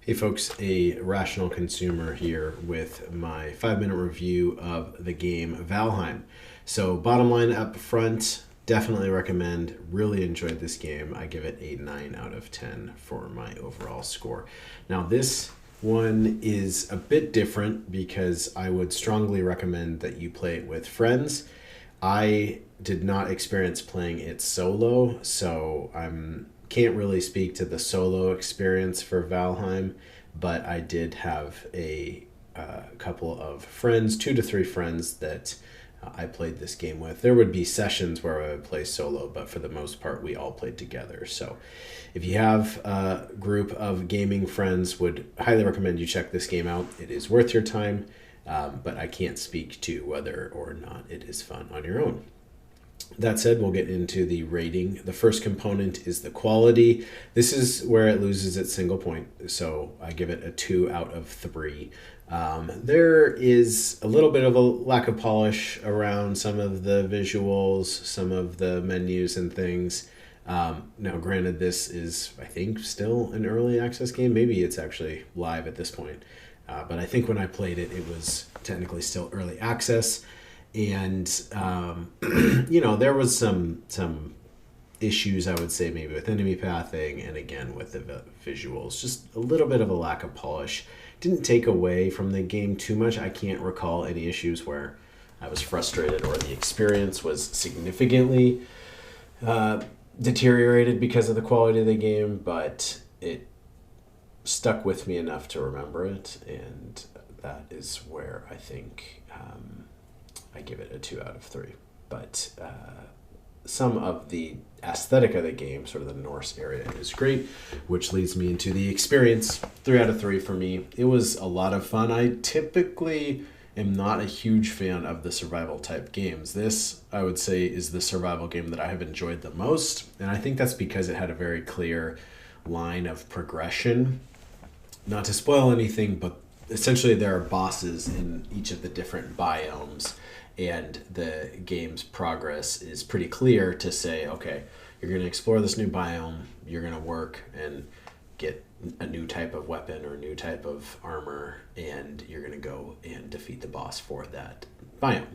Hey folks, a rational consumer here with my 5 minute review of the game Valheim. So, bottom line up front, definitely recommend. Really enjoyed this game. I give it a 9 out of 10 for my overall score. Now, this one is a bit different because I would strongly recommend that you play it with friends. I did not experience playing it solo, so I can't really speak to the solo experience for Valheim, but I did have a couple of friends, 2 to 3 friends that I played this game with. There would be sessions where I would play solo, but for the most part, we all played together. So, if you have a group of gaming friends, would highly recommend you check this game out. It is worth your time, but I can't speak to whether or not it is fun on your own. That said, we'll get into the rating. The first component is the quality. This is where it loses its single point, so I give it a 2 out of 3. There is a little bit of a lack of polish around some of the visuals, some of the menus and things. Now, granted, this is, I think, still an early access game. Maybe it's actually live at this point. But I think when I played it, it was technically still early access. And there was some issues, I would say, maybe with enemy pathing and again with the visuals, just a little bit of a lack of polish. Didn't take away from the game too much. I can't recall any issues where I was frustrated or the experience was significantly deteriorated because of the quality of the game, but it stuck with me enough to remember it, and that is where I think I give it a 2 out of 3. But some of the aesthetic of the game, sort of the Norse area, is great, which leads me into the experience. 3 out of 3 for me. It was a lot of fun. I typically am not a huge fan of the survival type games. This, I would say, is the survival game that I have enjoyed the most, and I think that's because it had a very clear line of progression. Not to spoil anything, but essentially there are bosses in each of the different biomes, and the game's progress is pretty clear to say, okay, you're going to explore this new biome, you're going to work and get a new type of weapon or new type of armor, and you're going to go and defeat the boss for that biome.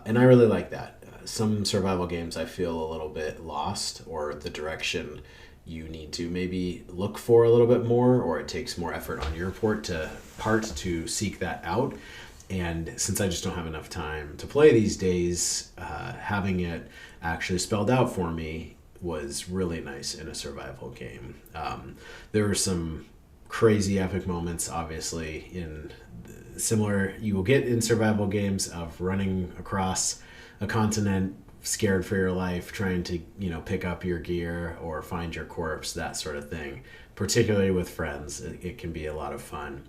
And I really like that. Some survival games I feel a little bit lost, or the direction you need to maybe look for a little bit more, or it takes more effort on your part to seek that out. And since I just don't have enough time to play these days, having it actually spelled out for me was really nice in a survival game. There were some crazy epic moments, obviously, in similar you will get in survival games, of running across a continent scared for your life, trying to pick up your gear or find your corpse, that sort of thing. Particularly with friends, it can be a lot of fun.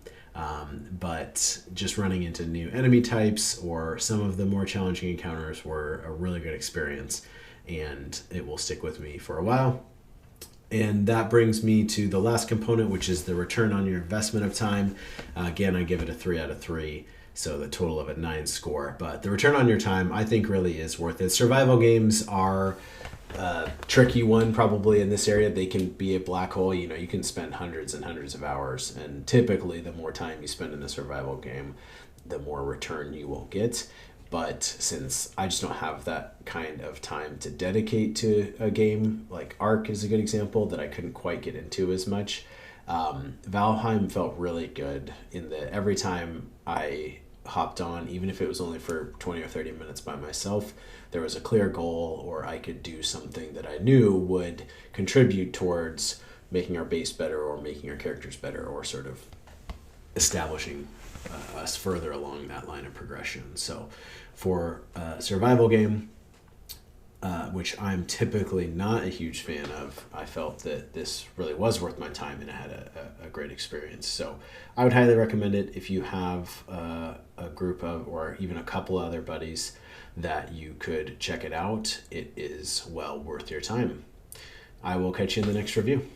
But just running into new enemy types or some of the more challenging encounters were a really good experience, and it will stick with me for a while. And that brings me to the last component, which is the return on your investment of time. Again, I give it a 3 out of 3. So the total of a 9 score. But the return on your time, I think, really is worth it. Survival games are a tricky one probably in this area. They can be a black hole. You can spend hundreds and hundreds of hours. And typically, the more time you spend in a survival game, the more return you will get. But since I just don't have that kind of time to dedicate to a game, like Ark is a good example that I couldn't quite get into as much. Valheim felt really good in that every time I hopped on, even if it was only for 20 or 30 minutes by myself, there was a clear goal, or I could do something that I knew would contribute towards making our base better, or making our characters better, or sort of establishing us further along that line of progression. So for a survival game, which I'm typically not a huge fan of, I felt that this really was worth my time, and I had a great experience. So I would highly recommend it if you have a group of, or even a couple other buddies that you could check it out. It is well worth your time. I will catch you in the next review.